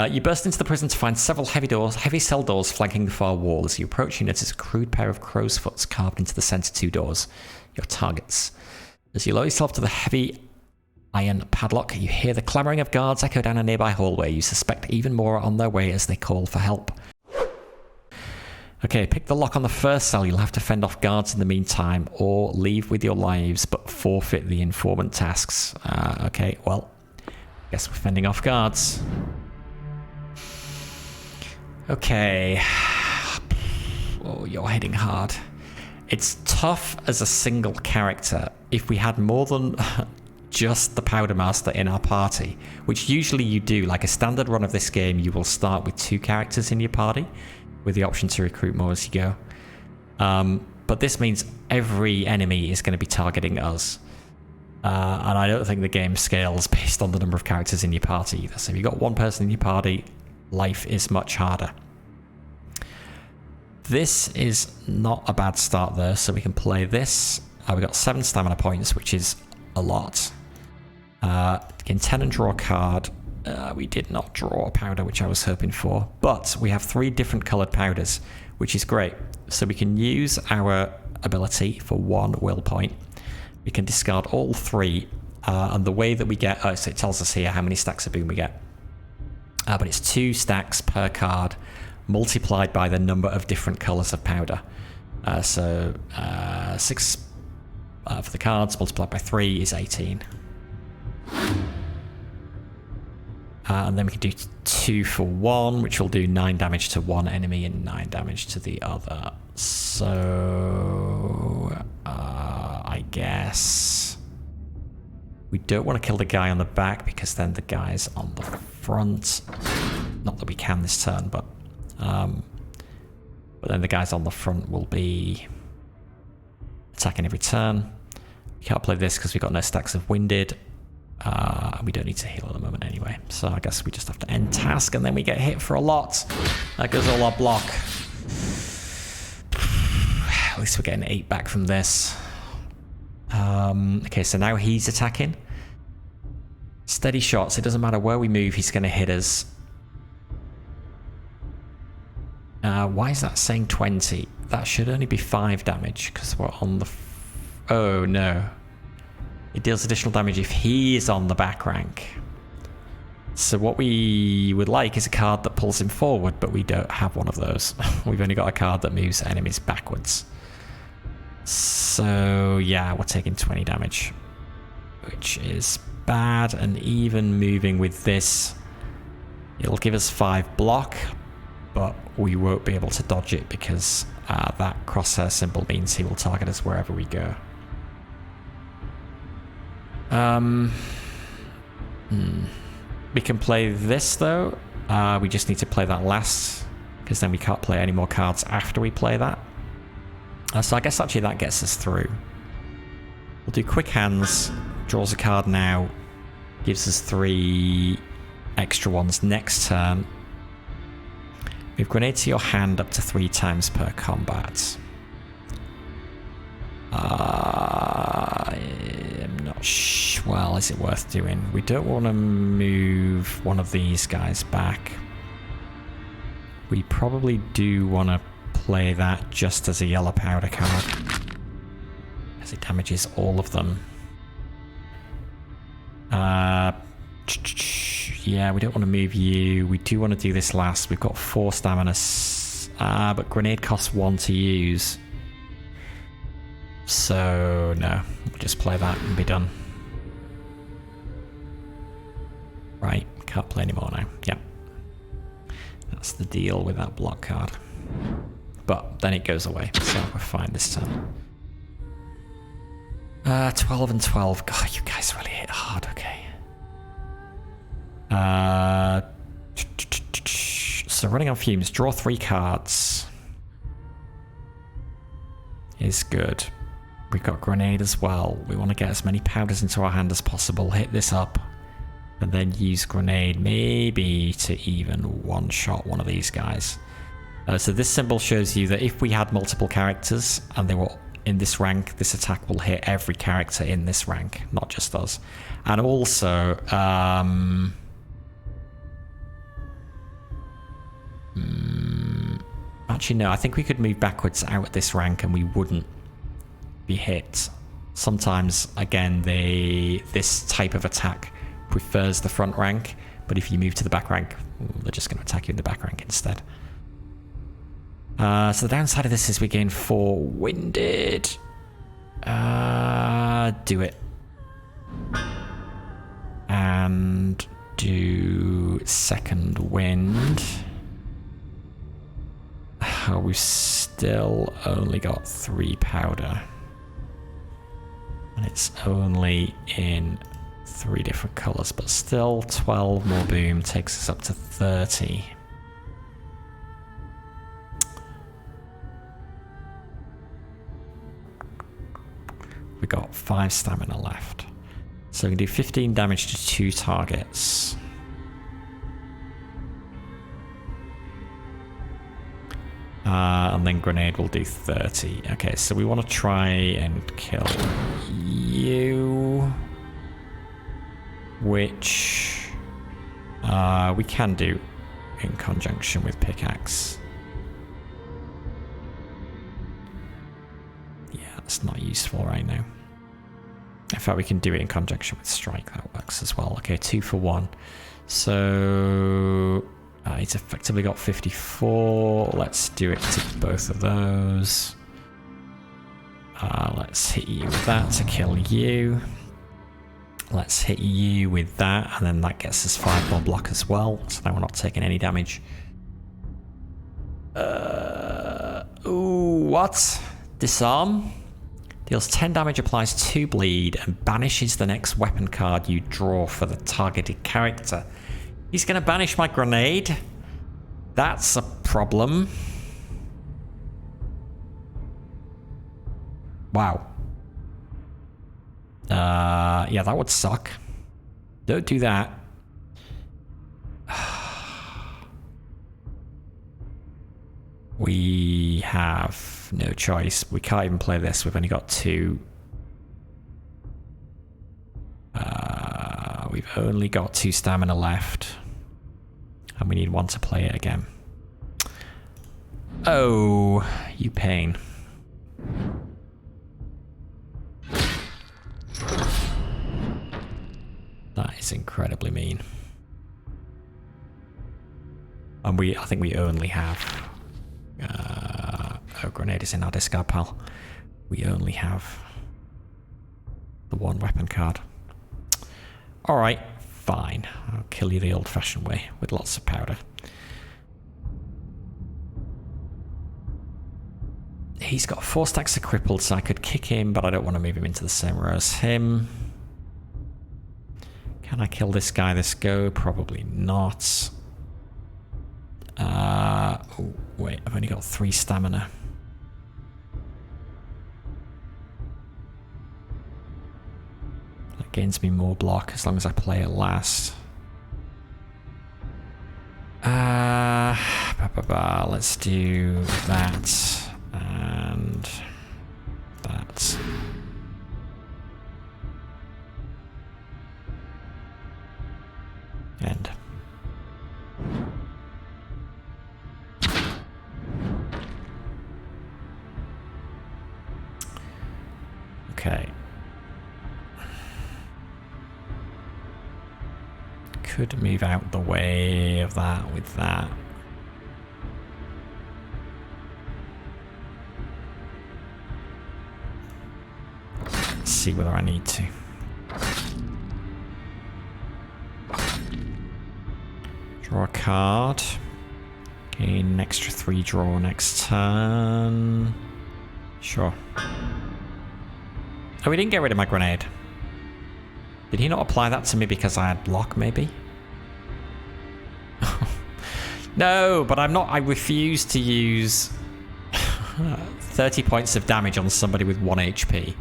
You burst into the prison to find several heavy cell doors flanking the far wall. As you approach, you notice a crude pair of crow's foots carved into the center 2 doors, your targets. As you lower yourself to the heavy iron padlock, you hear the clamoring of guards echo down a nearby hallway. You suspect even more are on their way as they call for help. Okay, pick the lock on the first cell. You'll have to fend off guards in the meantime, or leave with your lives, but forfeit the informant tasks. Okay, well, guess we're fending off guards. Okay. Oh, you're hitting hard. It's tough as a single character. If we had more than just the Powdermaster in our party, which usually you do, like a standard run of this game, you will start with 2 characters in your party, with the option to recruit more as you go. But this means every enemy is going to be targeting us. And I don't think the game scales based on the number of characters in your party either. So if you've got 1 person in your party, life is much harder. This is not a bad start though, so we can play this. We got 7 stamina points, which is a lot. Gain 10 and draw a card. We did not draw a powder, which I was hoping for, but we have 3 different coloured powders, which is great. So we can use our ability for 1 will point. We can discard all 3, and the way that we get, so it tells us here how many stacks of boom we get. But it's 2 stacks per card, multiplied by the number of different colours of powder. So 6 for the cards, multiplied by 3 is 18. And then we can do 2 for 1, which will do 9 damage to one enemy and 9 damage to the other. So I guess we don't want to kill the guy on the back because then the guy's on the front. Not that we can this turn, but then the guys on the front will be attacking every turn. We can't play this because we've got no stacks of winded. We don't need to heal at the moment anyway, so I guess we just have to end task and then we get hit for a lot. That goes all our block. At least we're getting 8 back from this. Okay, so now he's attacking. Steady shots, it doesn't matter where we move, he's going to hit us. Why is that saying 20? That should only be 5 damage because we're on the... Oh no. It deals additional damage if he is on the back rank. So what we would like is a card that pulls him forward, but we don't have one of those. We've only got a card that moves enemies backwards. So yeah, we're taking 20 damage, which is bad. And even moving with this, it'll give us 5 block, but we won't be able to dodge it because that crosshair symbol means he will target us wherever we go. We can play this though. We just need to play that last because then we can't play any more cards after we play that. So I guess actually that gets us through. We'll do quick hands, draws a card now, gives us 3 extra ones next turn. Move grenade to your hand up to 3 times per combat. I'm not sure. Well, is it worth doing? We don't want to move one of these guys back. We probably do want to play that just as a yellow powder card, because it damages all of them. Yeah, we don't want to move you. We do want to do this last. We've got 4 stamina, but grenade costs 1 to use. So no, we'll just play that and be done. Right, can't play anymore now. Yep. That's the deal with that block card. But then it goes away, so we're fine this time. 12 and 12. God, you guys really hit hard, okay. So running on fumes, draw 3 cards. Is good. We've got grenade as well. We want to get as many powders into our hand as possible. Hit this up. And then use grenade maybe to even one-shot one of these guys. So this symbol shows you that if we had multiple characters and they were in this rank, this attack will hit every character in this rank, not just us. And also, Actually, no, I think we could move backwards out at this rank and we wouldn't be hit. Sometimes, again, this type of attack prefers the front rank, but if you move to the back rank, they're just going to attack you in the back rank instead. So the downside of this is we gain 4 winded. Do it. And do second wind. Oh, we've still only got 3 powder. And it's only in 3 different colours, but still 12 more boom takes us up to 30. We got 5 stamina left. So we can do 15 damage to 2 targets. And then grenade will do 30. Okay, so we want to try and kill you. Which we can do in conjunction with pickaxe. Yeah, that's not useful right now. In fact, we can do it in conjunction with strike. That works as well. Okay, 2 for 1. So it's effectively got 54. Let's do it to both of those. Let's hit you with that to kill you. Let's hit you with that, and then that gets us 5 more block as well. So now we're not taking any damage. Ooh, what? Disarm. Deals 10 damage, applies 2 bleed, and banishes the next weapon card you draw for the targeted character. He's going to banish my grenade. That's a problem. Wow. Yeah, that would suck. Don't do that. We have no choice. We can't even play this. We've only got 2. We've only got 2 stamina left. And we need 1 to play it again. Oh, you pain. That is incredibly mean. And I think we only have... oh, grenade is in our discard pile. We only have the 1 weapon card. Alright, fine. I'll kill you the old-fashioned way, with lots of powder. He's got 4 stacks of crippled, so I could kick him, but I don't want to move him into the same row as him. Can I kill this guy this go? Probably not. Oh, wait, I've only got 3 stamina. That gains me more block as long as I play it last. Let's do that and that. End. Okay. Could move out the way of that with that. Let's see whether I need to. Draw a card. Gain an extra 3 draw next turn. Sure. Oh, we didn't get rid of my grenade. Did he not apply that to me because I had block, maybe? No, but I'm not. I refuse to use 30 points of damage on somebody with 1 HP.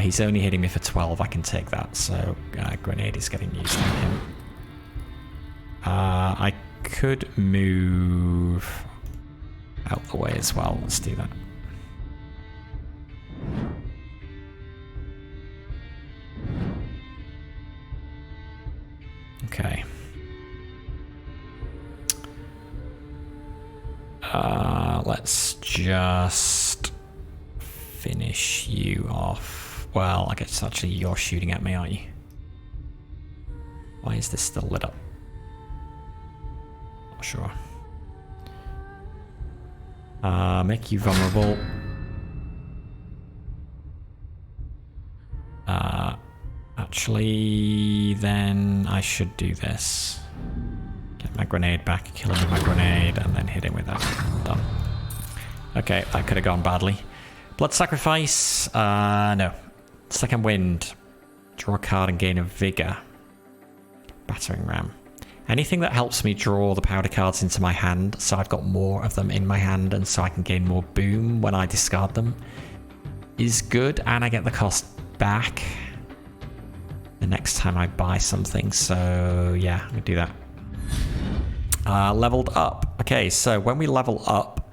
He's only hitting me for 12. I can take that. So grenade is getting used on him. I could move out the way as well. Let's do that. Okay. Let's just finish you off. Well, I guess actually you're shooting at me, aren't you? Why is this still lit up? Not sure. Make you vulnerable. Actually, then I should do this. Get my grenade back, kill him with my grenade, and then hit him with that. Done. Okay, that could have gone badly. Blood sacrifice? No. Second wind. Draw a card and gain a vigor. Battering ram. Anything that helps me draw the powder cards into my hand, so I've got more of them in my hand, and so I can gain more boom when I discard them, is good, and I get the cost back the next time I buy something, so yeah, I'm gonna do that. Leveled up. Okay, so when we level up,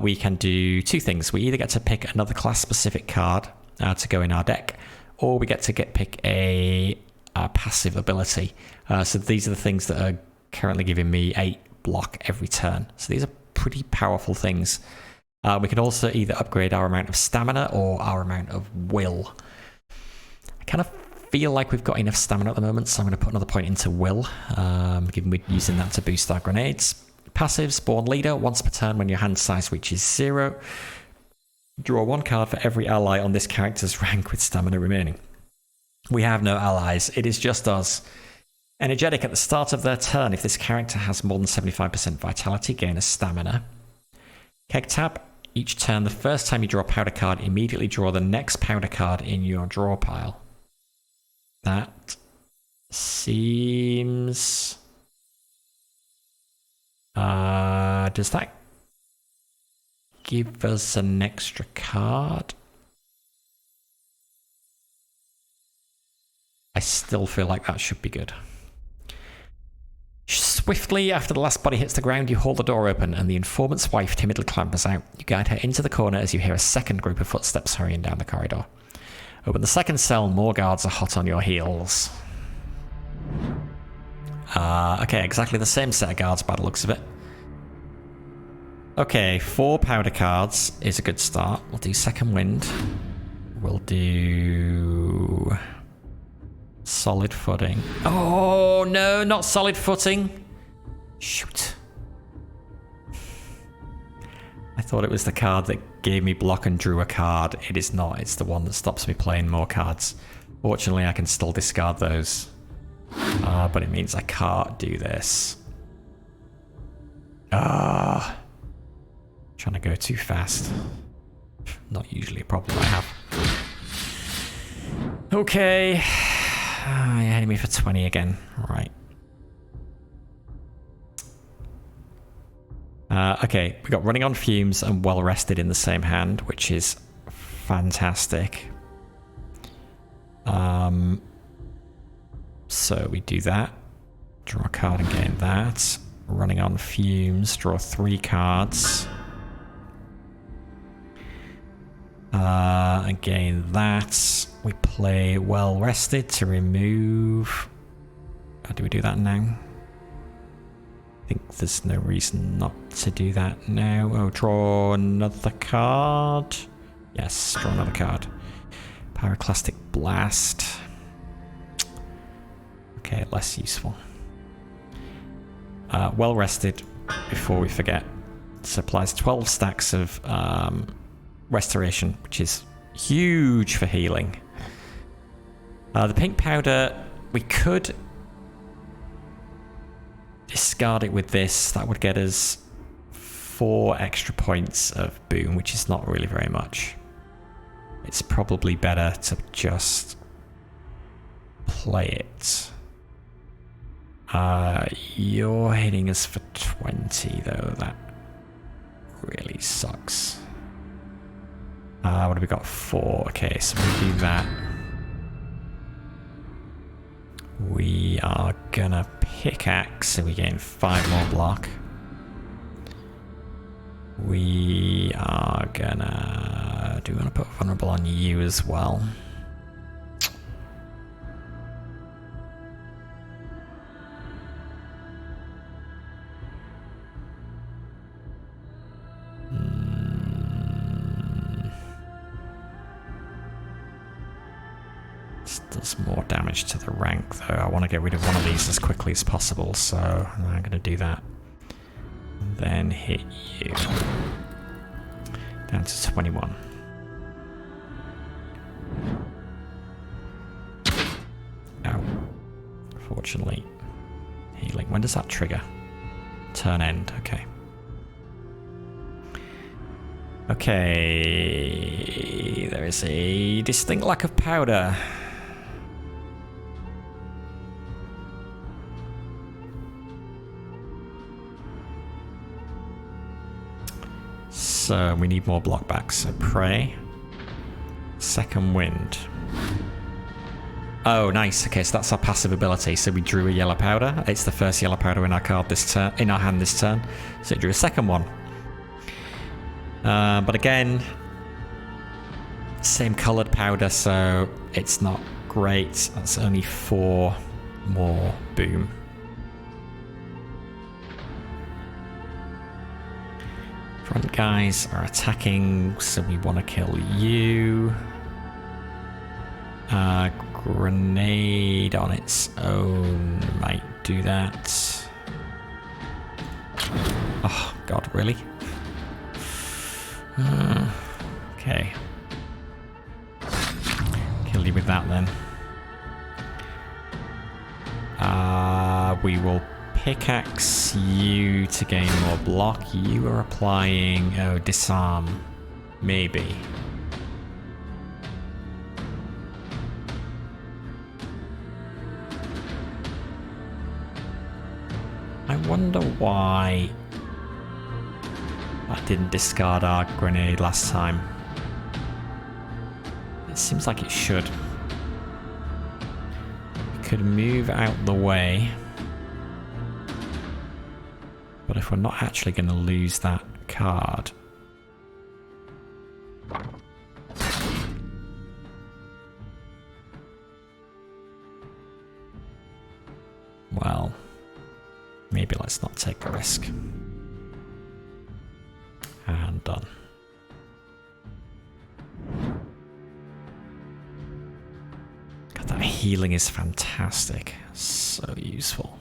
we can do two things. We either get to pick another class-specific card to go in our deck, or we get to pick a passive ability. So these are the things that are currently giving me 8 block every turn. So these are pretty powerful things. We can also either upgrade our amount of stamina or our amount of will. I kind of feel like we've got enough stamina at the moment, so I'm going to put another point into will, given we're using that to boost our grenades. Passive, Spawn Leader. Once per turn when your hand size reaches 0, draw 1 card for every ally on this character's rank with stamina remaining. We have no allies. It is just us. Energetic. At the start of their turn, if this character has more than 75% vitality, gain a stamina. Keg tap. Each turn, the first time you draw a powder card, immediately draw the next powder card in your draw pile. That seems... does that give us an extra card? I still feel like that should be good. Swiftly, after the last body hits the ground, you hold the door open, and the informant's wife timidly clambers out. You guide her into the corner as you hear a second group of footsteps hurrying down the corridor. Open the second cell, more guards are hot on your heels. Okay, exactly the same set of guards by the looks of it. Okay, 4 powder cards is a good start. We'll do second wind. We'll do... solid footing. Oh, no, not solid footing. Shoot. I thought it was the card that gave me block and drew a card. It is not. It's the one that stops me playing more cards. Fortunately, I can still discard those. But it means I can't do this. Trying to go too fast. Not usually a problem I have. Okay. Enemy for 20 again. Right. Okay, we got Running on Fumes and Well Rested in the same hand, which is fantastic. So we do that. Draw a card and gain that. Running on Fumes, draw 3 cards. And gain that. We play Well Rested to remove... do we do that now? I think there's no reason not to do that now. Oh, draw another card. Yes, draw another card. Pyroclastic Blast. Okay, less useful. Well Rested, before we forget. Supplies 12 stacks of restoration, which is huge for healing. The pink powder, we could discard it with this. That would get us 4 extra points of boom, which is not really very much. It's probably better to just play it. You're hitting us for 20 though. That really sucks. What have we got? 4. Okay, so we do that. We are gonna pickaxe, so we gain 5 more block. We are gonna... do we want to put vulnerable on you as well? does more damage to the rank, though. I want to get rid of one of these as quickly as possible, so I'm going to do that. And then hit you. Down to 21. Ow. Fortunately. Healing. When does that trigger? Turn end. Okay. Okay. There is a distinct lack of powder. So we need more blockbacks. So Prey. Second Wind. Oh, nice. Okay, so that's our passive ability. So we drew a yellow powder. It's the first yellow powder in our card this turn, in our hand this turn. So it drew a second one. But again, same coloured powder, so it's not great. That's only 4 more boom. Front guys are attacking, so we want to kill you. Grenade on its own might do that. Oh god, really? Okay. Kill you with that then. We will pickaxe you to gain more block. You are applying disarm. Maybe. I wonder why I didn't discard our grenade last time. It seems like it should. We could move out the way. But if we're not actually going to lose that card... well... maybe let's not take the risk. And done. God, that healing is fantastic. So useful.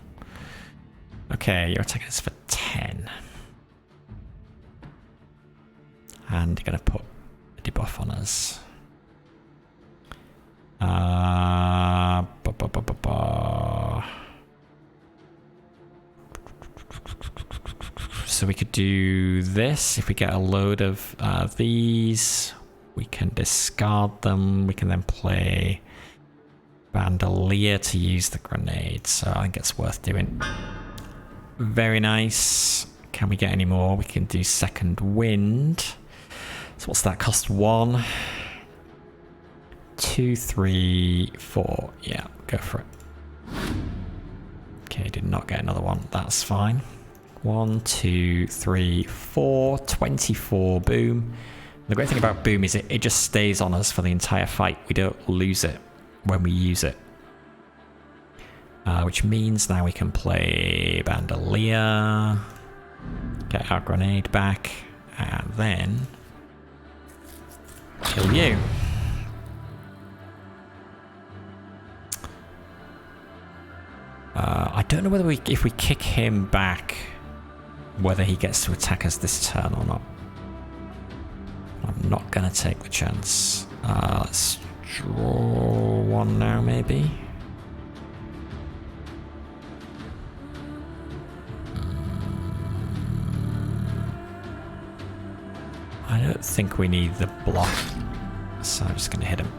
Okay, you're attacking us for 10. And you're going to put a debuff on us. So we could do this. If we get a load of these, we can discard them. We can then play Bandolier to use the grenade. So I think it's worth doing. Very nice. Can we get any more? We can do Second Wind. So what's that cost? 1, 2, 3, 4. Yeah, go for it. Okay, did not get another one. That's fine. 1, 2, 3, 4. 24 boom. The great thing about boom is it just stays on us for the entire fight. We don't lose it when we use it. Which means now we can play Bandolier, get our grenade back, and then kill you. I don't know whether if we kick him back, whether he gets to attack us this turn or not. I'm not going to take the chance. Let's draw one now, maybe. I don't think we need the block, so I'm just going to hit him.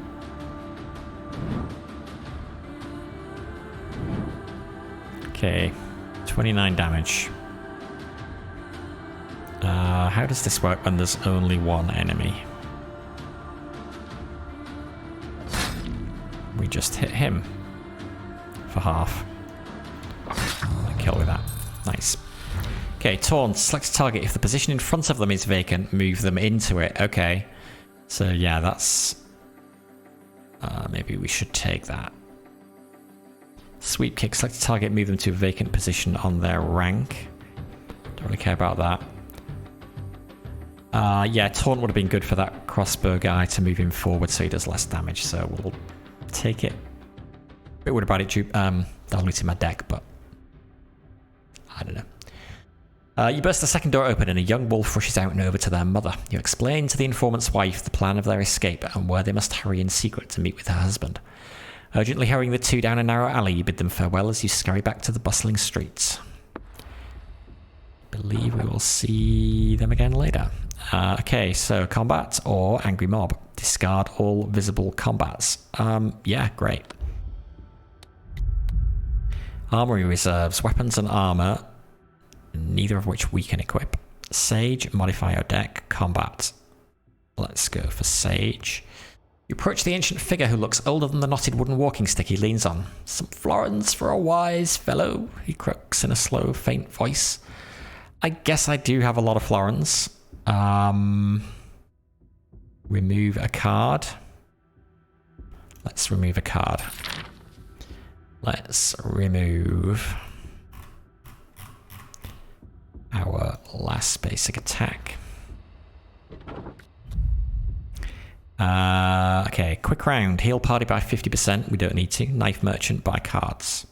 Okay, 29 damage. How does this work when there's only one enemy? We just hit him for half. Kill with that. Nice. Okay, taunt. Select a target. If the position in front of them is vacant, move them into it. Okay. So yeah, that's... maybe we should take that. Sweep kick. Select a target, move them to a vacant position on their rank. Don't really care about that. Yeah, taunt would have been good for that crossbow guy to move him forward so he does less damage. So we'll take it Bit worried about it, diluting my deck, but I don't know. You burst the second door open and a young wolf rushes out and over to their mother. You explain to the informant's wife the plan of their escape and where they must hurry in secret to meet with her husband. Urgently hurrying the two down a narrow alley, you bid them farewell as you scurry back to the bustling streets. Believe we will see them again later. Okay, so combat or angry mob. Discard all visible combats. Yeah, great. Armory reserves, weapons and armor, neither of which we can equip. Sage, modify your deck, combat. Let's go for Sage. You approach the ancient figure who looks older than the knotted wooden walking stick he leans on. Some florins for a wise fellow, he croaks in a slow, faint voice. I guess I do have a lot of florins. Remove a card. Let's remove a card. Let's remove our last basic attack. Okay, quick round. Heal party by 50%. We don't need to. Knife merchant, buy cards.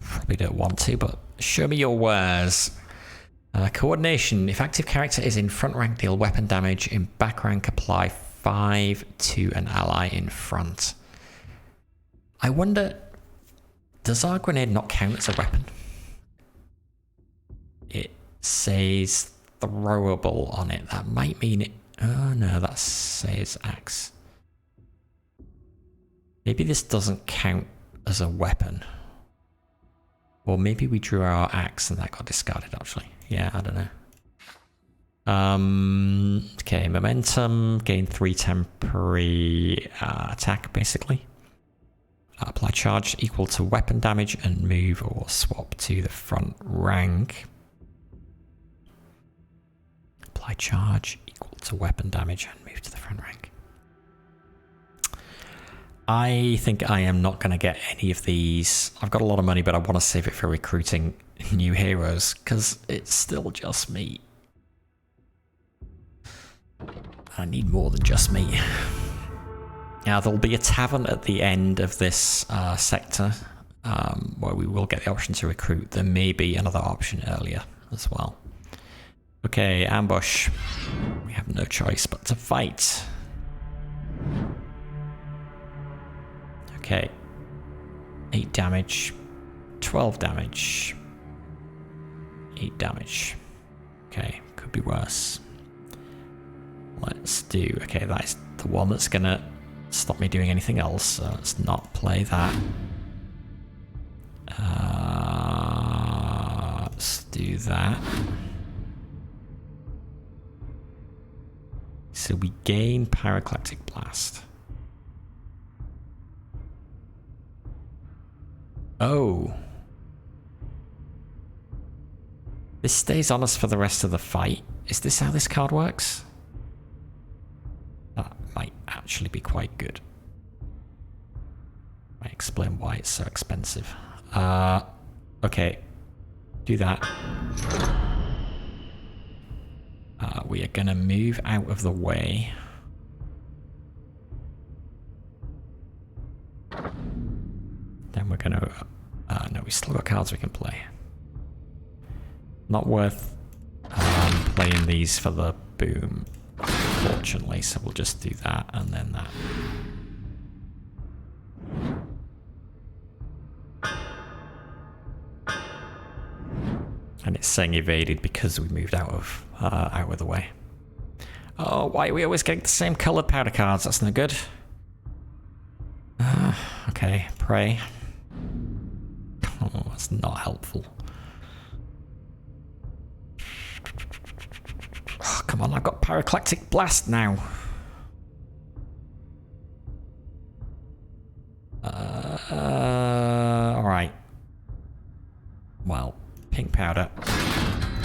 Probably don't want to, but show me your wares. Coordination. If active character is in front rank, deal weapon damage. In back rank, apply 5 to an ally in front. I wonder, does our grenade not count as a weapon? It says throwable on it. That might mean it. Oh no, that says axe. Maybe this doesn't count as a weapon. Or maybe we drew our axe and that got discarded actually. Yeah, I don't know. Okay, momentum, gain 3 temporary attack basically. Apply charge equal to weapon damage and move or swap to the front rank. Apply charge equal to weapon damage and move to the front rank. I think I am not going to get any of these. I've got a lot of money, but I want to save it for recruiting new heroes because it's still just me. I need more than just me. Now, there'll be a tavern at the end of this sector where we will get the option to recruit. There may be another option earlier as well. Okay, ambush. We have no choice but to fight. Okay. 8 damage. 12 damage. 8 damage. Okay, could be worse. Let's do... Okay, that's the one that's gonna stop me doing anything else, so let's not play that. Let's do that. So we gain Pyroclastic Blast. Oh. This stays on us for the rest of the fight. Is this how this card works? That might actually be quite good. Might explain why it's so expensive. Okay. Do that. We are going to move out of the way. Then we're going to... no, we still got cards we can play. Not worth playing these for the boom, fortunately, so we'll just do that and then that. And it's saying evaded because we moved out of the way. Oh, why are we always getting the same coloured powder cards? That's no good. Okay, pray. Oh, that's not helpful. Oh, come on, I've got Pyroclastic Blast now. Alright. Well, pink powder.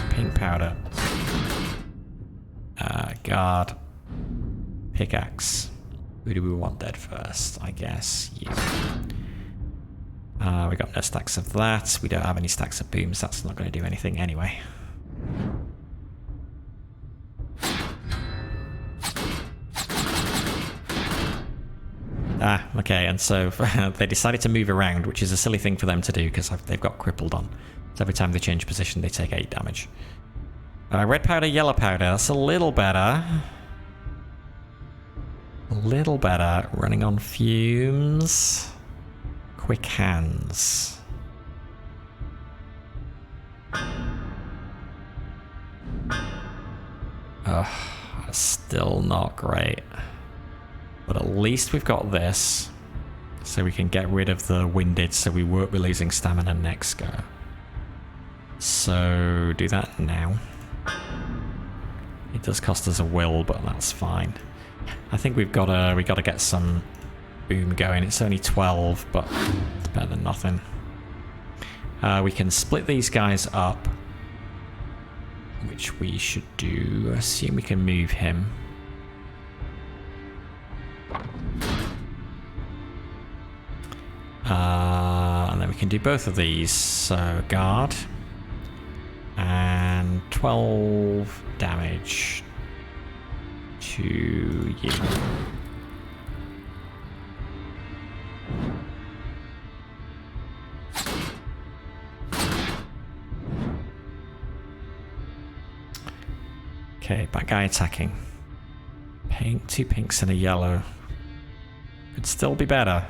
Pink powder. Guard. Pickaxe. Who do we want dead first? I guess you. We got no stacks of that. We don't have any stacks of booms. That's not going to do anything anyway. Okay, and so they decided to move around, which is a silly thing for them to do because they've got crippled on. So every time they change position, they take 8 damage. Red powder, yellow powder. That's a little better. A little better. Running on fumes. Quick hands. Ugh, still not great. But at least we've got this. So we can get rid of the winded so we won't be losing stamina next go. So do that now. It does cost us a will, but that's fine. I think we gotta get some boom going. It's only 12, but it's better than nothing. We can split these guys up, which we should do. I assume we can move him. And then we can do both of these. So guard. And 12 damage to you. Okay, bad guy attacking. Pink, 2 pinks and a yellow. Could still be better.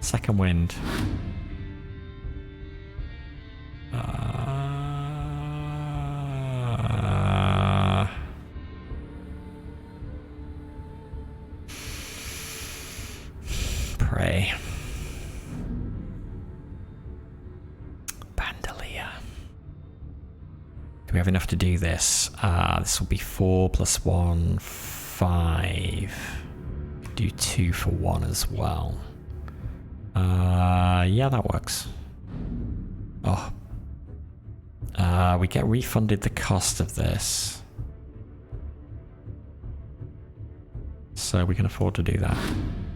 Second wind. Pray. Bandolier. Do we have enough to do this? This will be 4 plus 1, 5. Do 2 for 1 as well. Yeah, that works. Oh. We get refunded the cost of this. So we can afford to do that.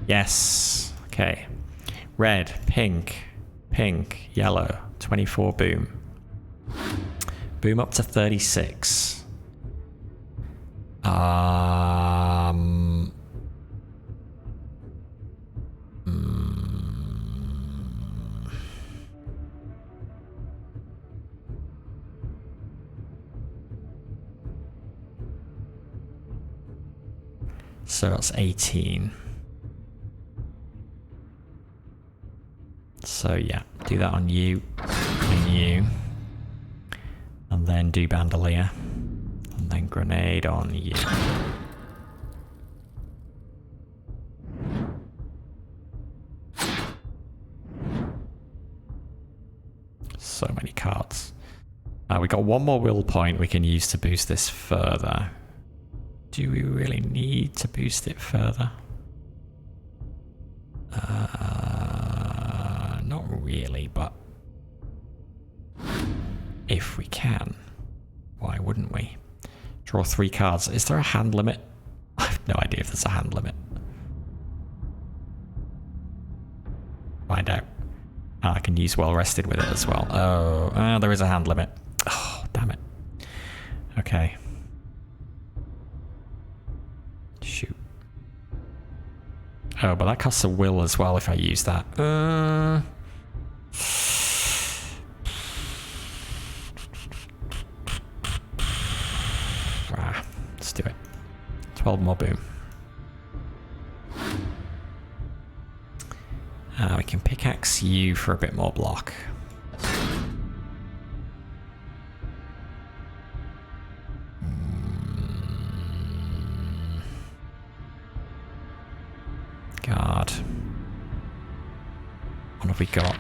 Yes. Okay. Red, pink, pink, yellow. 24 boom. Boom up to 36. So that's 18. So yeah, do that on you and you. And then do bandolier. And then grenade on you. So many cards. We got one more will point we can use to boost this further. Do we really need to boost it further? Not really, but if we can, why wouldn't we? Draw 3 cards. Is there a hand limit? I have no idea if there's a hand limit. Find out. I can use well rested with it as well. Oh, there is a hand limit. Oh, damn it. Okay. Shoot. Oh, but that costs a will as well if I use that. Let's do it. 12 more boom. We can pickaxe you for a bit more block. God. What have we got?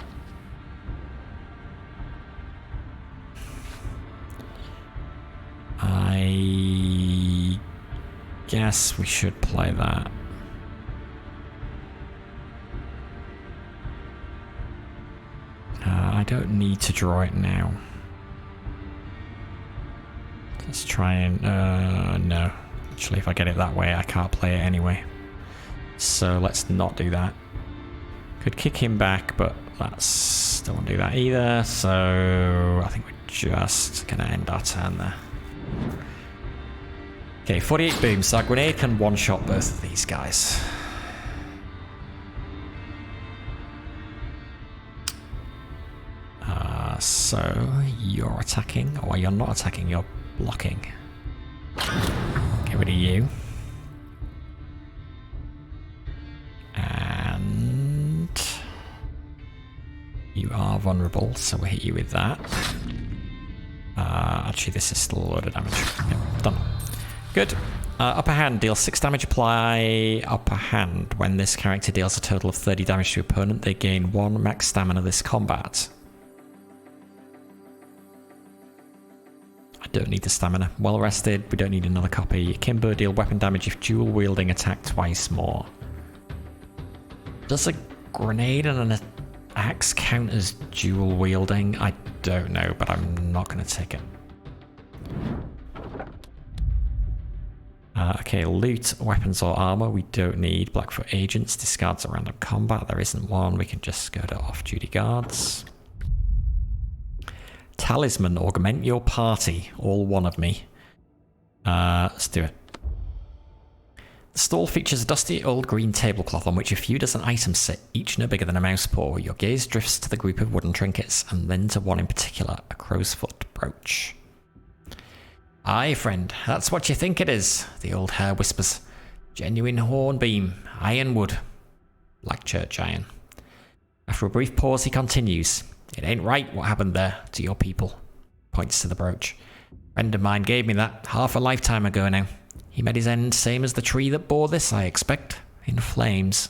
I guess we should play that. I don't need to draw it now. Let's try and... no. Actually, if I get it that way, I can't play it anyway. So let's not do that. Could kick him back, but that's... don't want to do that either. So I think we're just going to end our turn there. Okay, 48 boom. So our grenade can one-shot both of these guys. So you're attacking, or you're not attacking, you're blocking. Get rid of you. And you are vulnerable, so we'll hit you with that. Actually, this is still a load of damage. Yep, done. Good. Upper hand deals 6 damage. Apply upper hand. When this character deals a total of 30 damage to opponent, they gain 1 max stamina this combat. I don't need the stamina. Well rested. We don't need another copy. Kimbo deal weapon damage if dual wielding attack twice more. Does a grenade and an axe count as dual wielding? I don't know, but I'm not going to take it. Okay, loot, weapons or armor. We don't need. Blackfoot agents discards at random combat. There isn't one. We can just go to off-duty guards. Talisman, augment your party. All one of me. Let's do it. The stall features a dusty old green tablecloth on which a few dozen items sit, each no bigger than a mouse paw. Your gaze drifts to the group of wooden trinkets, and then to one in particular, a crow's foot brooch. Aye, friend, that's what you think it is, the old hare whispers. Genuine hornbeam, ironwood, like church iron. After a brief pause, he continues. It ain't right what happened there to your people. Points to the brooch. Friend of mine gave me that half a lifetime ago now. He met his end, same as the tree that bore this, I expect, in flames.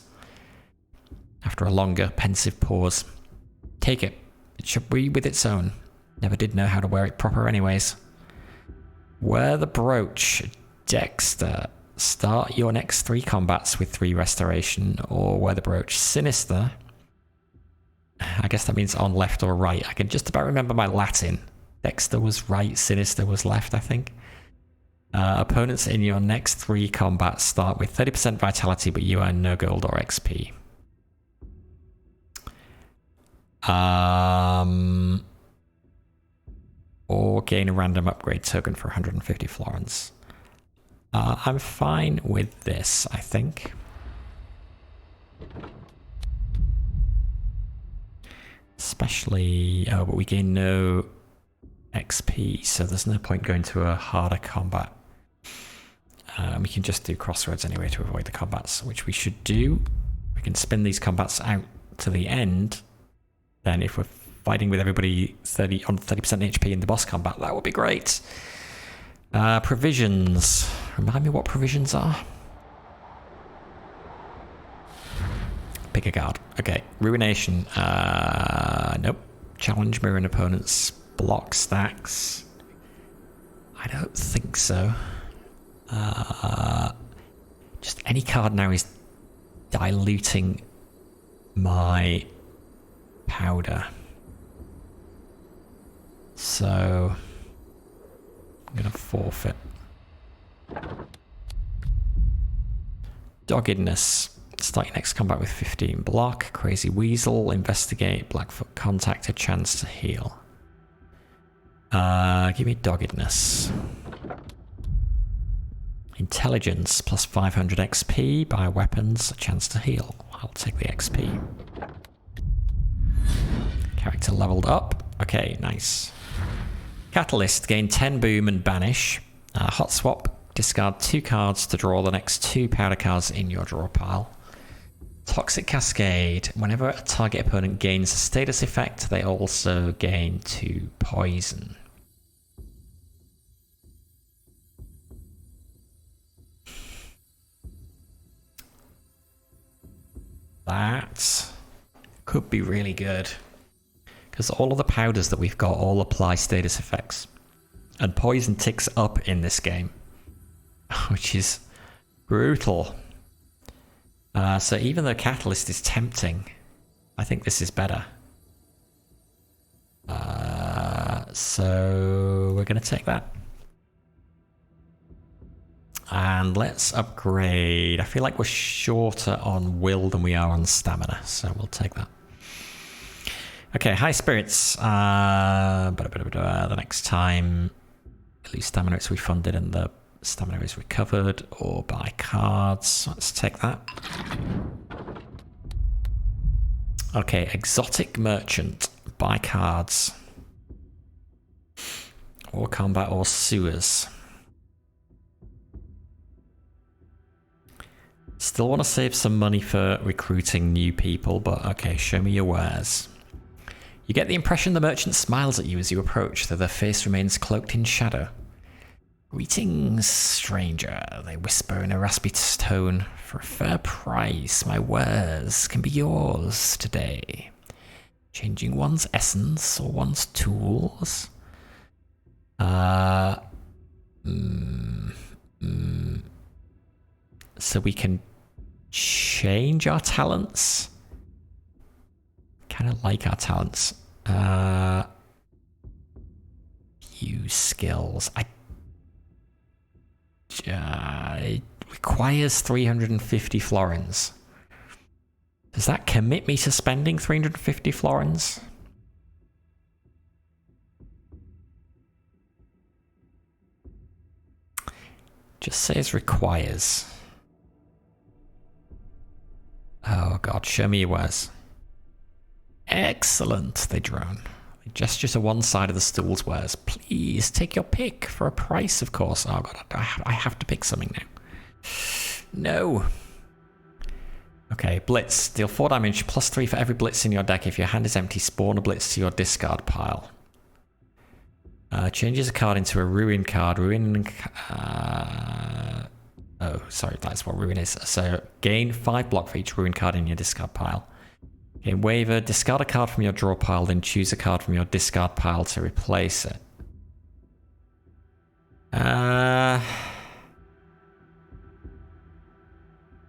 After a longer, pensive pause. Take it. It should be with its own. Never did know how to wear it proper anyways. Wear the brooch, Dexter. Start your next 3 combats with 3 restoration, or wear the brooch, Sinister. I guess that means on left or right. I can just about remember my Latin. Dexter was right, Sinister was left, I think. Opponents in your next 3 combats start with 30% vitality, but you earn no gold or XP. Or gain a random upgrade token for 150 florins. I'm fine with this, I think. Especially, but we gain no XP, so there's no point going to a harder combat. We can just do crossroads anyway to avoid the combats, which we should do. We can spin these combats out to the end. Then if we're fighting with everybody on 30% HP in the boss combat, that would be great. Provisions. Remind me what provisions are. Pick a guard. Okay. Ruination. Nope. Challenge mirroring opponents. Block stacks. I don't think so. Just any card now is diluting my powder. So I'm gonna forfeit. Doggedness. Start your next combat with 15 block. Crazy Weasel. Investigate. Blackfoot contact. A chance to heal. Give me doggedness. Intelligence plus 500 XP. Buy weapons. A chance to heal. I'll take the XP. Character leveled up. Okay, nice. Catalyst. Gain 10 boom and banish. Hot swap. Discard 2 cards to draw the next 2 powder cards in your draw pile. Toxic Cascade. Whenever a target opponent gains a status effect, they also gain 2 poison. That could be really good. Because all of the powders that we've got all apply status effects. And poison ticks up in this game. Which is brutal. So even though Catalyst is tempting, I think this is better. So we're going to take that. And let's upgrade. I feel like we're shorter on will than we are on stamina, so we'll take that. Okay, high spirits. The next time, at least stamina is refunded and the stamina is recovered, or buy cards. Let's take that. Okay, exotic merchant. Buy cards. or combat or sewers. Still want to save some money for recruiting new people, but okay, show me your wares. You get the impression the merchant smiles at you as you approach, though their face remains cloaked in shadow. Greetings, stranger, they whisper in a raspy tone. For a fair price, my wares can be yours today. Changing one's essence or one's tools. So we can change our talents. Kind of like our talents. View skills. It requires 350 florins. Does that commit me to spending 350 florins? Just says requires. Oh god, show me your wares. Excellent, they drone. They gesture to one side of the stool's wares. Please take your pick for a price, of course. Oh god, I have to pick something now. No. Okay, Blitz. Deal 4 damage, plus 3 for every Blitz in your deck. If your hand is empty, spawn a Blitz to your discard pile. Changes a card into a Ruin card. Oh, sorry, that's what Ruin is. So, gain 5 block for each Ruin card in your discard pile. In Waiver, discard a card from your draw pile, then choose a card from your discard pile to replace it.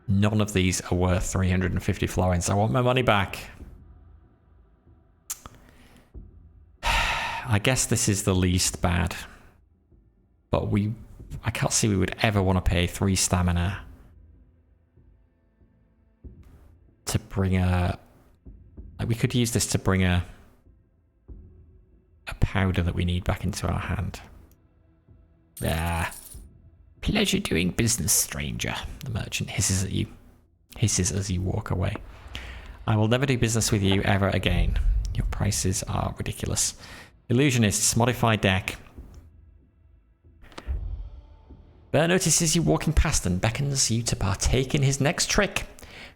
None of these are worth 350 florins. I want my money back. I guess this is the least bad. But I can't see we would ever want to pay 3 stamina to bring a... Like, we could use this to bring a powder that we need back into our hand. Pleasure doing business, stranger. The merchant hisses at you. Hisses as you walk away. I will never do business with you ever again. Your prices are ridiculous. Illusionists, modify deck. Bear notices you walking past and beckons you to partake in his next trick.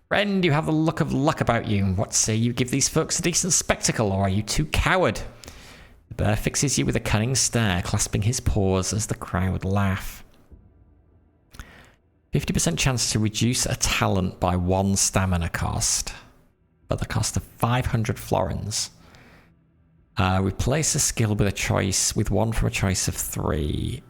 Friend, you have the look of luck about you. What say you give these folks a decent spectacle, or are you too coward? The bear fixes you with a cunning stare, clasping his paws as the crowd laugh. 50% chance to reduce a talent by 1 stamina cost, but the cost of 500 florins. Replace a skill with one from a choice of 3,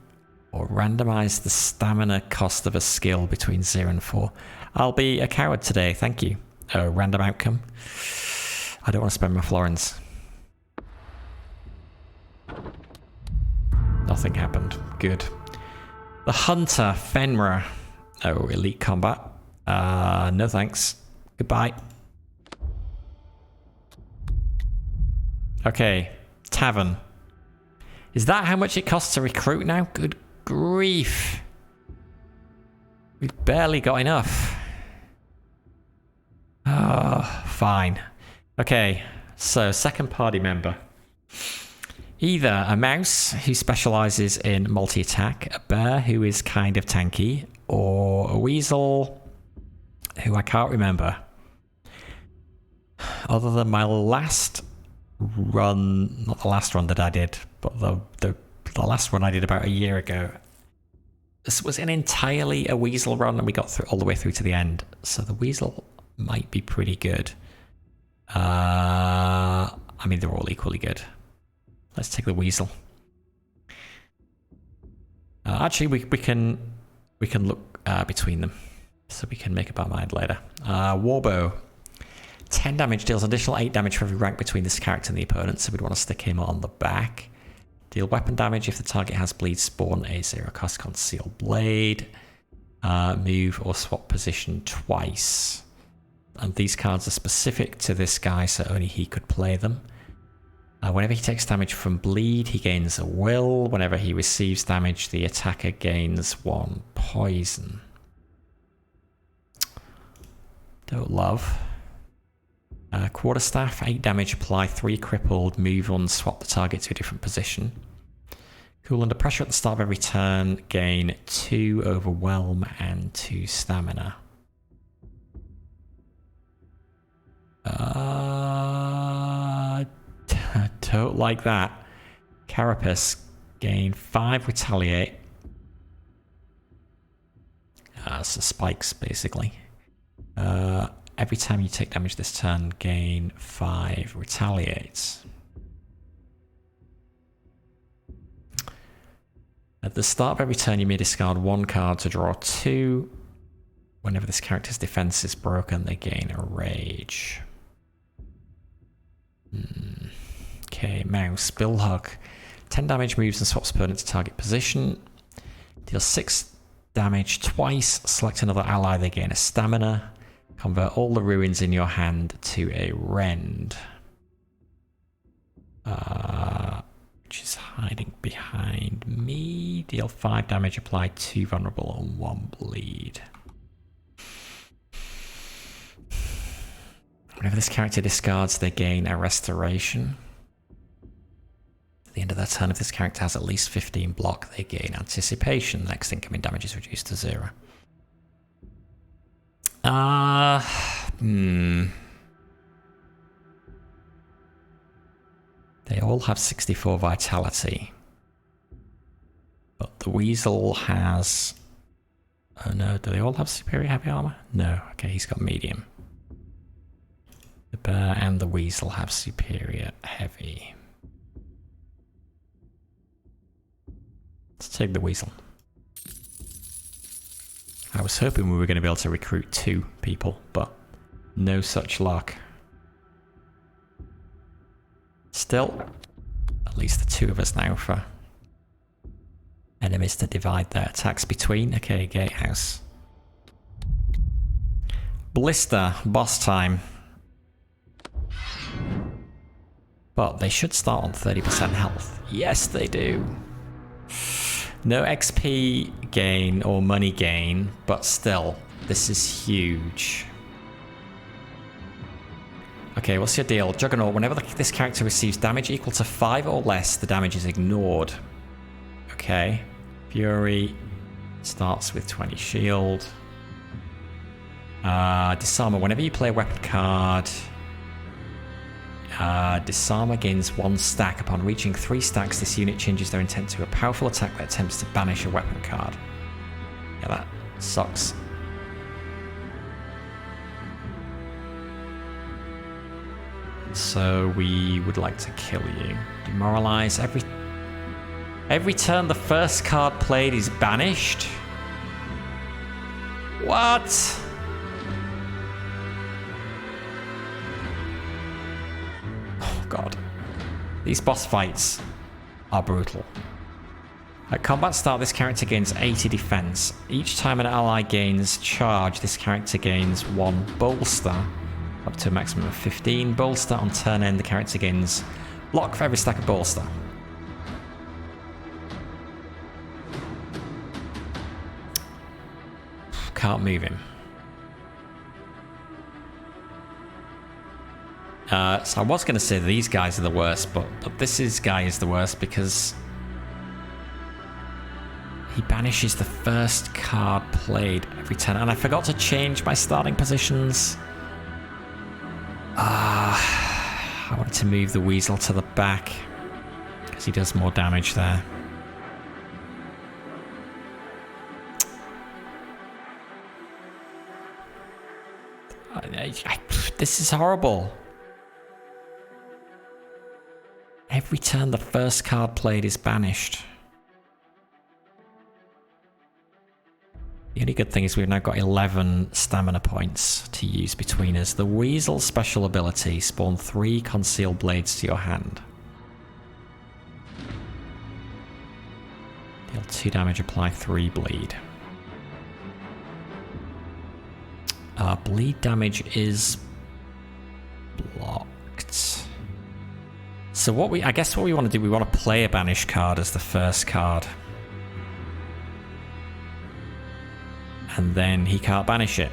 or randomize the stamina cost of a skill between 0 and 4. I'll be a coward today, thank you. Oh, random outcome. I don't want to spend my florins. Nothing happened. Good. The Hunter, Fenrir. Oh, elite combat. No thanks. Goodbye. Okay, Tavern. Is that how much it costs to recruit now? Good grief. We've barely got enough. Oh, fine. Okay, so second party member. Either a mouse who specializes in multi-attack, a bear who is kind of tanky, or a weasel who I can't remember. Other than my last run, not the last run that I did, but the last run I did about a year ago. This was an entirely a weasel run, and we got through all the way through to the end. So the weasel might be pretty good. I mean, they're all equally good. Let's take the weasel. Actually, we can look between them, so we can make up our mind later. Warbow. 10 damage, deals additional 8 damage for every rank between this character and the opponent, so we'd want to stick him on the back. Deal weapon damage if the target has bleed, spawn a 0 cost concealed blade. Move or swap position twice. And these cards are specific to this guy, so only he could play them. Whenever he takes damage from bleed, he gains a will. Whenever he receives damage, the attacker gains 1 poison. Don't love. Quarterstaff, 8 damage, apply 3 crippled, move on, swap the target to a different position. Cool, under pressure at the start of every turn, gain 2 overwhelm and 2 stamina. Don't like that. Carapace, gain 5 retaliate. So spikes, basically. Every time you take damage this turn, gain 5 retaliates. At the start of every turn, you may discard 1 card to draw 2. Whenever this character's defense is broken, they gain a rage. Okay, Mouse, Bill Hug. 10 damage, moves and swaps opponent to target position. Deal 6 damage twice. Select another ally, they gain a stamina. Convert all the ruins in your hand to a rend. Which is hiding behind me. Deal 5 damage, apply 2 vulnerable and 1 bleed. Whenever this character discards, they gain a restoration. At the end of their turn, if this character has at least 15 block, they gain anticipation. Next incoming damage is reduced to 0. They all have 64 vitality. But the Weasel has... Oh no, do they all have superior heavy armor? No, okay, he's got medium. The Bear and the Weasel have superior heavy. Let's take the Weasel. I was hoping we were going to be able to recruit 2 people, but no such luck. Still, at least the 2 of us now for enemies to divide their attacks between. Okay, Gatehouse. Blister, boss time. But they should start on 30% health. Yes, they do. No XP gain or money gain, but still, this is huge. Okay, what's your deal? Juggernaut, whenever this character receives damage equal to 5 or less, the damage is ignored. Okay. Fury starts with 20 shield. Disarmer, whenever you play a weapon card, Disarmer gains 1 stack. Upon reaching 3 stacks, this unit changes their intent to a powerful attack that attempts to banish a weapon card. Yeah, that sucks. So we would like to kill you. Demoralize. Every turn the first card played is banished? What? Oh god. These boss fights are brutal. At combat start, this character gains 80 defense. Each time an ally gains charge, this character gains 1 bolster. Up to a maximum of 15 bolster. On turn end, the character gains block for every stack of bolster. Can't move him. So I was going to say these guys are the worst, but this guy is the worst because he banishes the first card played every turn. And I forgot to change my starting positions. I wanted to move the Weasel to the back because he does more damage there. This is horrible. Every turn the first card played is banished. The only good thing is we've now got 11 stamina points to use between us. The Weasel special ability, spawn 3 concealed blades to your hand. Deal 2 damage, apply 3 bleed. Bleed damage is blocked. So I guess what we want to do, we want to play a banish card as the first card. And then he can't banish it.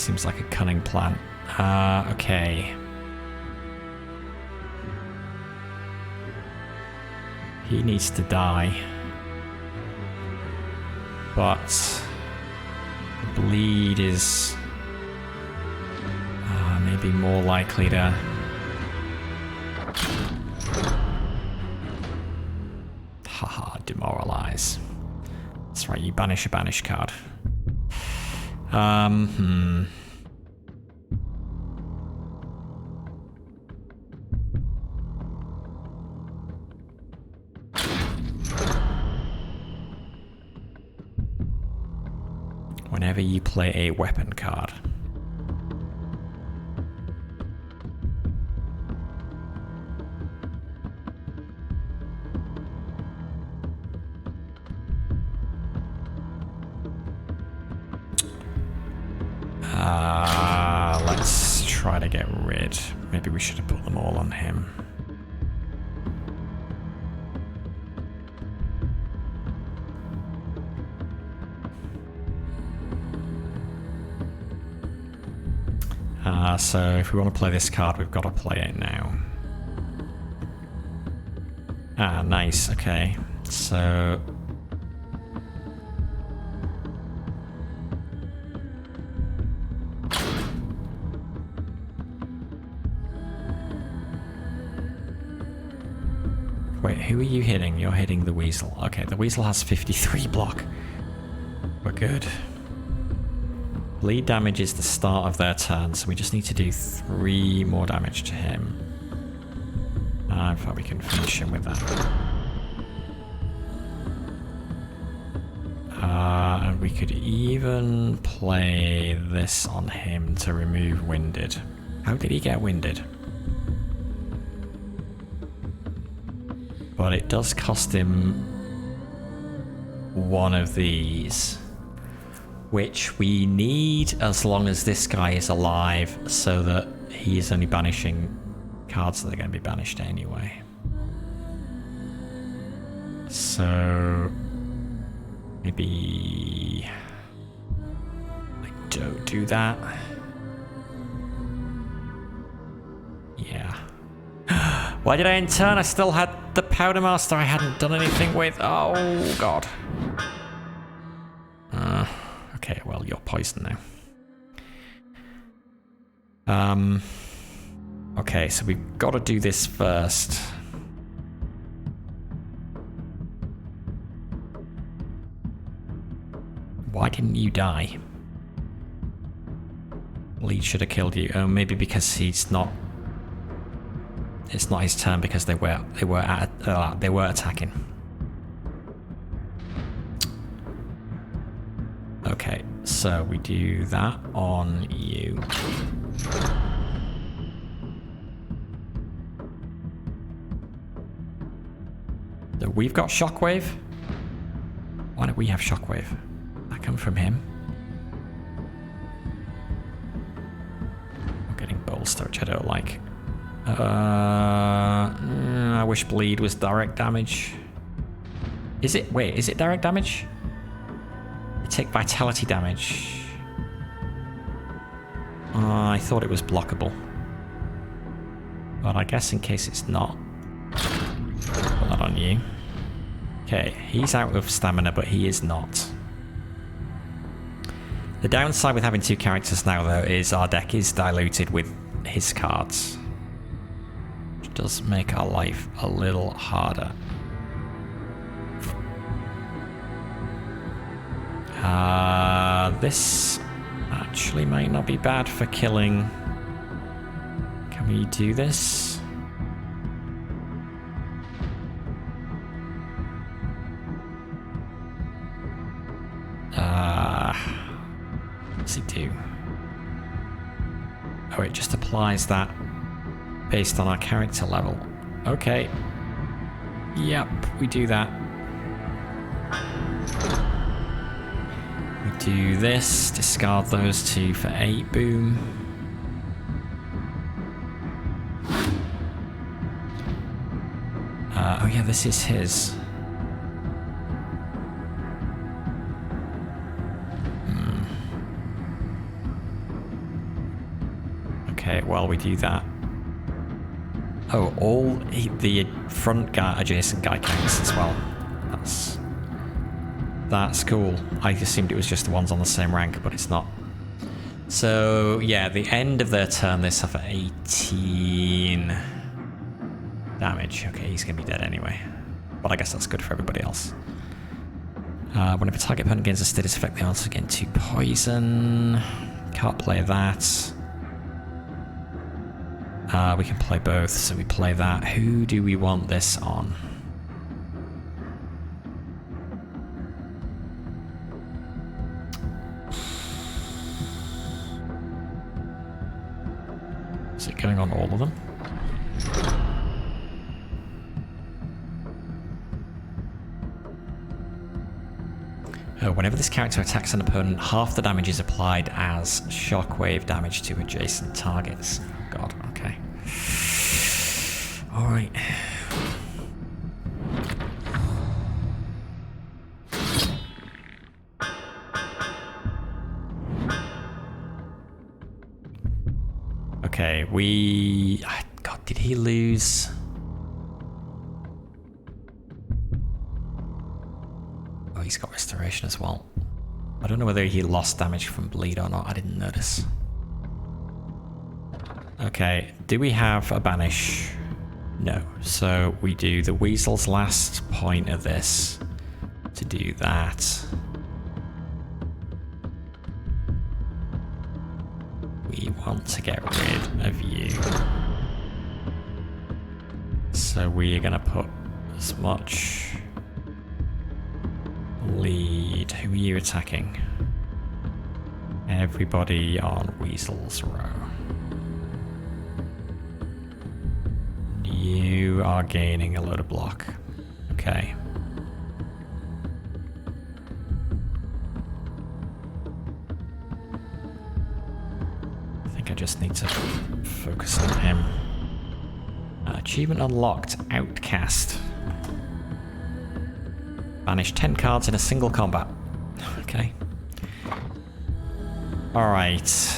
Seems like a cunning plan. Okay. He needs to die. But bleed is maybe more likely to... Haha, demoralize. That's right, you banish a banish card. Whenever you play a weapon card. Let's try to get rid. Maybe we should have put them all on him. So if we want to play this card, we've got to play it now. Nice, okay. So... Wait, who are you hitting? You're hitting the Weasel. Okay, the Weasel has 53 block. We're good. Bleed damage is the start of their turn, so we just need to do 3 more damage to him. In fact, we can finish him with that. And we could even play this on him to remove Winded. How did he get Winded? But it does cost him one of these, which we need as long as this guy is alive, so that he is only banishing cards that are going to be banished anyway. So maybe I don't do that. Yeah. Why did I in turn? I still had the Powdermaster I hadn't done anything with. Oh god. Okay, well, you're poisoned now. Okay, so we've got to do this first. Why didn't you die? Lead should have killed you. Oh, maybe because he's not. It's not his turn because they were attacking. Okay, so we do that on you. We've got Shockwave. Why don't we have Shockwave? That come from him. We're getting Bolster, which I don't like. I wish Bleed was direct damage. Is it? Wait, is it direct damage? You take vitality damage. I thought it was blockable. But I guess in case it's not. Put that on you. Okay, he's out of stamina, but he is not. The downside with having 2 characters now, though, is our deck is diluted with his cards. Which does make our life a little harder. This actually might not be bad for killing. Can we do this? What's he do? Oh, it just applies that based on our character level. Okay. Yep, we do that. We do this, discard those 2 for 8, boom. Oh yeah, this is his. Okay, well, we do that. Oh, all the front guy, adjacent guy counts as well. That's cool. I assumed it was just the ones on the same rank, but it's not. So, yeah, the end of their turn, they suffer 18 damage. Okay, he's going to be dead anyway. But I guess that's good for everybody else. Whenever a target opponent gains a status effect, they also gain 2 poison. Can't play that. We can play both, so we play that. Who do we want this on? Is it going on all of them? Whenever this character attacks an opponent, half the damage is applied as shockwave damage to adjacent targets. Oh god, okay. Alright. Okay, God, did he lose? Oh, he's got restoration as well. I don't know whether he lost damage from bleed or not. I didn't notice. Okay, do we have a banish? No. So we do the weasel's last point of this to do that. We want to get rid of you. So we are going to put as much lead. Who are you attacking? Everybody on Weasel's row. You are gaining a load of block. Okay. I think I just need to focus on him. Achievement unlocked. Outcast. Banish 10 cards in a single combat. Okay. Alright.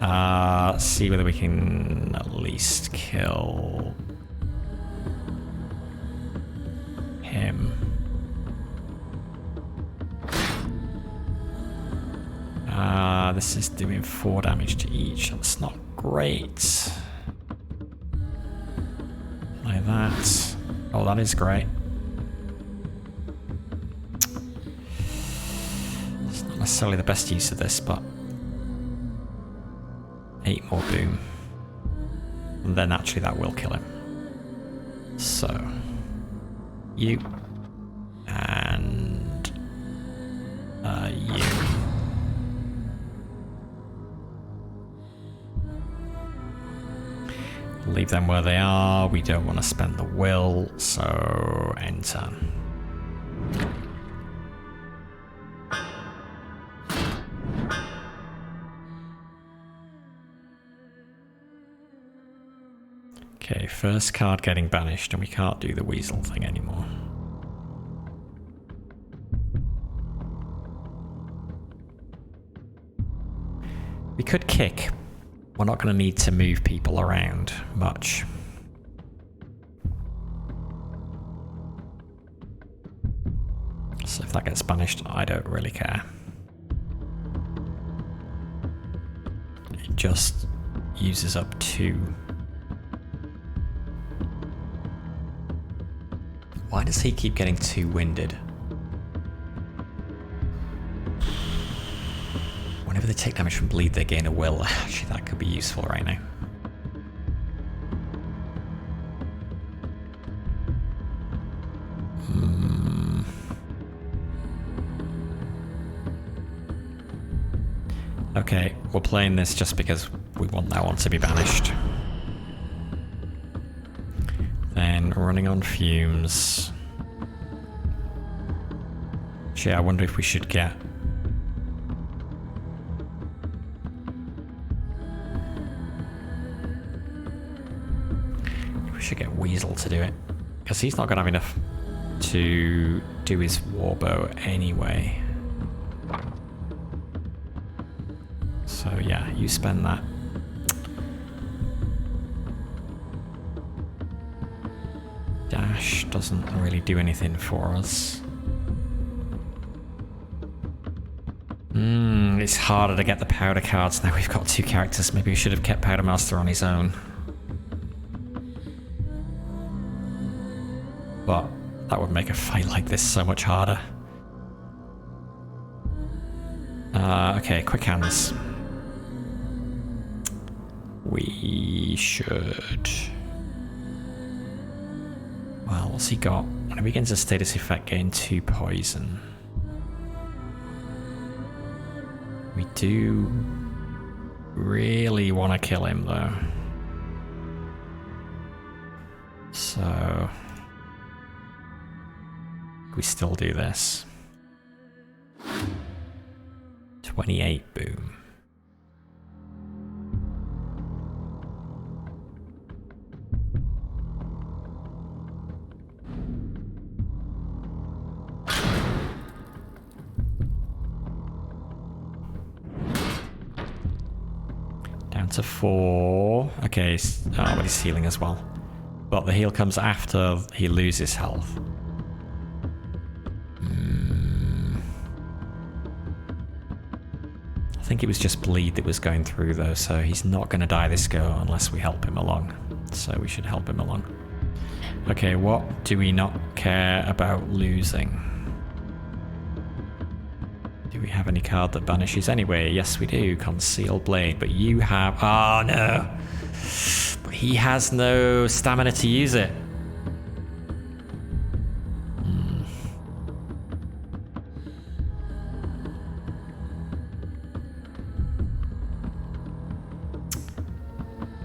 Let's see whether we can at least kill him. This is doing 4 damage to each. That's not great. Like that. Oh, that is great. It's not necessarily the best use of this, but 8 more boom. And then actually that will kill him. So, you and you. Leave them where they are. We don't want to spend the will, so end turn. Okay, first card getting banished, and we can't do the weasel thing anymore. We could kick. We're not going to need to move people around much. So if that gets banished, I don't really care. It just uses up 2. Why does he keep getting too winded? Whenever they take damage from bleed, they gain a will. Actually, that could be useful right now. Okay, we're playing this just because we want that one to be banished. Then running on fumes. Actually, I wonder if we should get... We should get Weasel to do it. Because he's not going to have enough to do his warbow anyway. So yeah, you spend that. which doesn't really do anything for us. It's harder to get the powder cards now we've got 2 characters. Maybe we should have kept Powdermaster on his own. But that would make a fight like this so much harder. Okay, quick hands. We should... Well, what's he got? When it begins a status effect, gain 2 poison. We do really want to kill him though. So we still do this. 28 boom. Down to 4. Okay, but he's healing as well. But the heal comes after he loses health. I think it was just bleed that was going through though, so he's not going to die this go unless we help him along. So we should help him along. Okay, what do we not care about losing? Do we have any card that banishes anyway? Yes we do, Concealed Blade, but you have... Oh no! But he has no stamina to use it.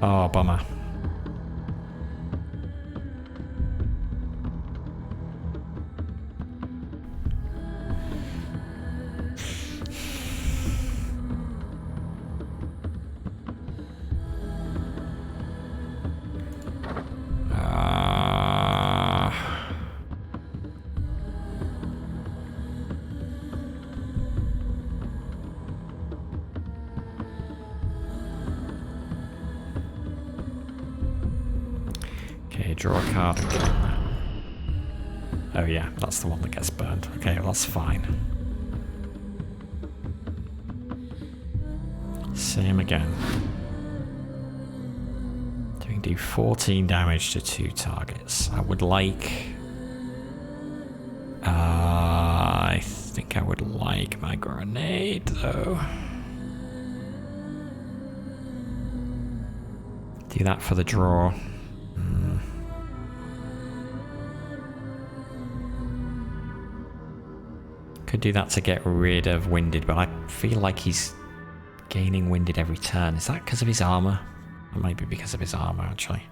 Oh, bummer. Okay, draw a card and kill that. Oh yeah, that's the one that gets burned. Okay, well, that's fine. Same again. Do 14 damage to 2 targets. I would like... I think I would like my grenade though. Do that for the draw. Could do that to get rid of Winded, but I feel like he's gaining Winded every turn. Is that because of his armor? It might be because of his armor, actually.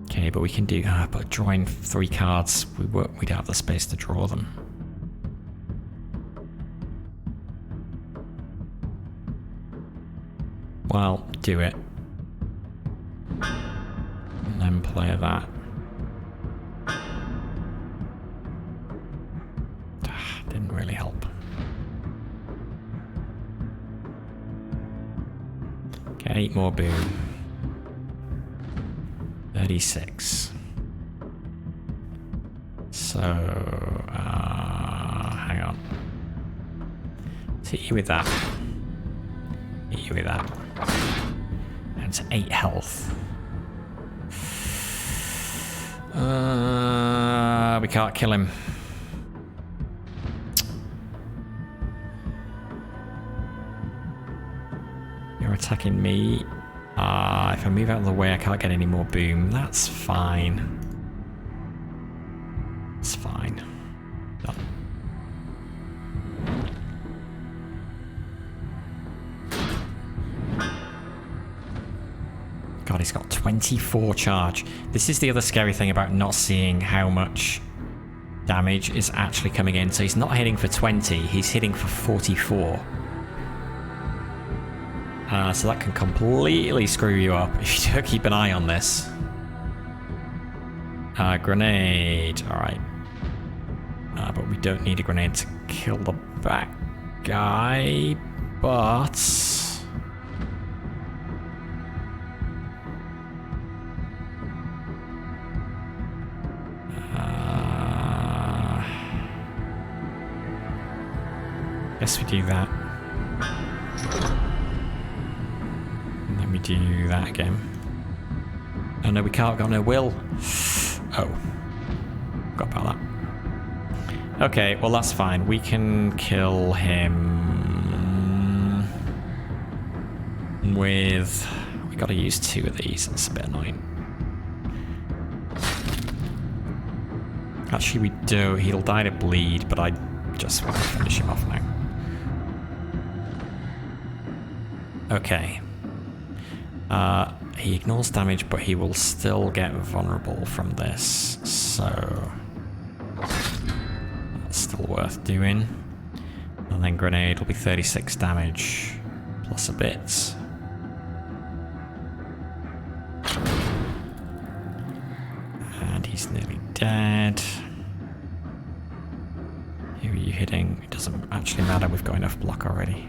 Okay, but we can do... but drawing 3 cards, we'd have the space to draw them. Well, do it. And then play that. Didn't really help. Okay, 8 more boom. 36. So, hang on. Let's hit you with that. Hit you with that. And it's 8 health. We can't kill him. You're attacking me. If I move out of the way, I can't get any more boom. That's fine. It's fine. Done. God, he's got 24 charge. This is the other scary thing about not seeing how much damage is actually coming in. So he's not hitting for 20, he's hitting for 44. So that can completely screw you up if you don't keep an eye on this. Grenade. Alright. But we don't need a grenade to kill the back guy. But... Guess we do that. And then we do that again. Oh no, we can't. We've got no will. Oh. Forgot about that. Okay, well that's fine. We can kill him with... We gotta use 2 of these. That's a bit annoying. Actually, we do. He'll die to bleed, but I just want to finish him off now. Okay. He ignores damage, but he will still get vulnerable from this. So... that's still worth doing. And then grenade will be 36 damage. Plus a bit. And he's nearly dead. Who are you hitting? It doesn't actually matter, we've got enough block already.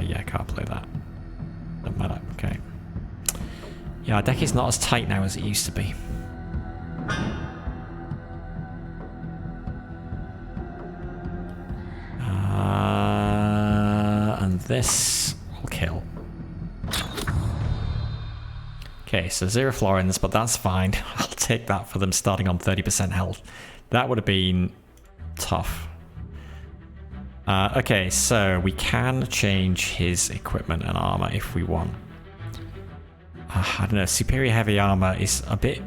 Yeah, I can't play that. Doesn't matter, okay. Yeah, our deck is not as tight now as it used to be. And this will kill. Okay, so 0 florins, but that's fine. I'll take that for them starting on 30% health. That would have been tough. Okay, so we can change his equipment and armor if we want. I don't know, superior heavy armor is a bit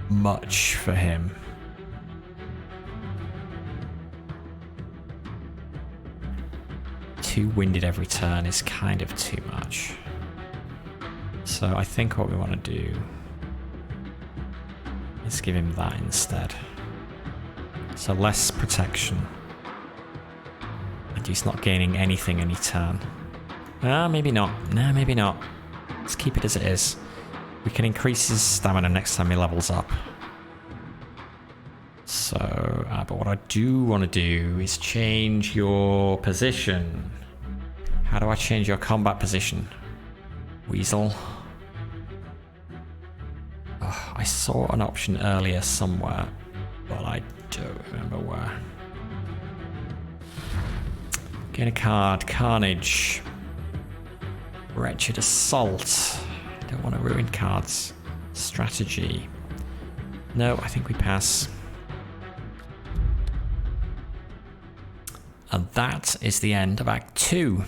much for him. Too winded every turn is kind of too much. So I think what we want to do is give him that instead. So less protection. And he's not gaining anything any turn. Maybe not. No, maybe not. Let's keep it as it is. We can increase his stamina next time he levels up. So, but what I do want to do is change your position. How do I change your combat position? Weasel. Oh, I saw an option earlier somewhere, but I don't remember where. Gain a card, Carnage. Wretched Assault. Don't want to ruin cards. Strategy. No, I think we pass. And that is the end of Act 2.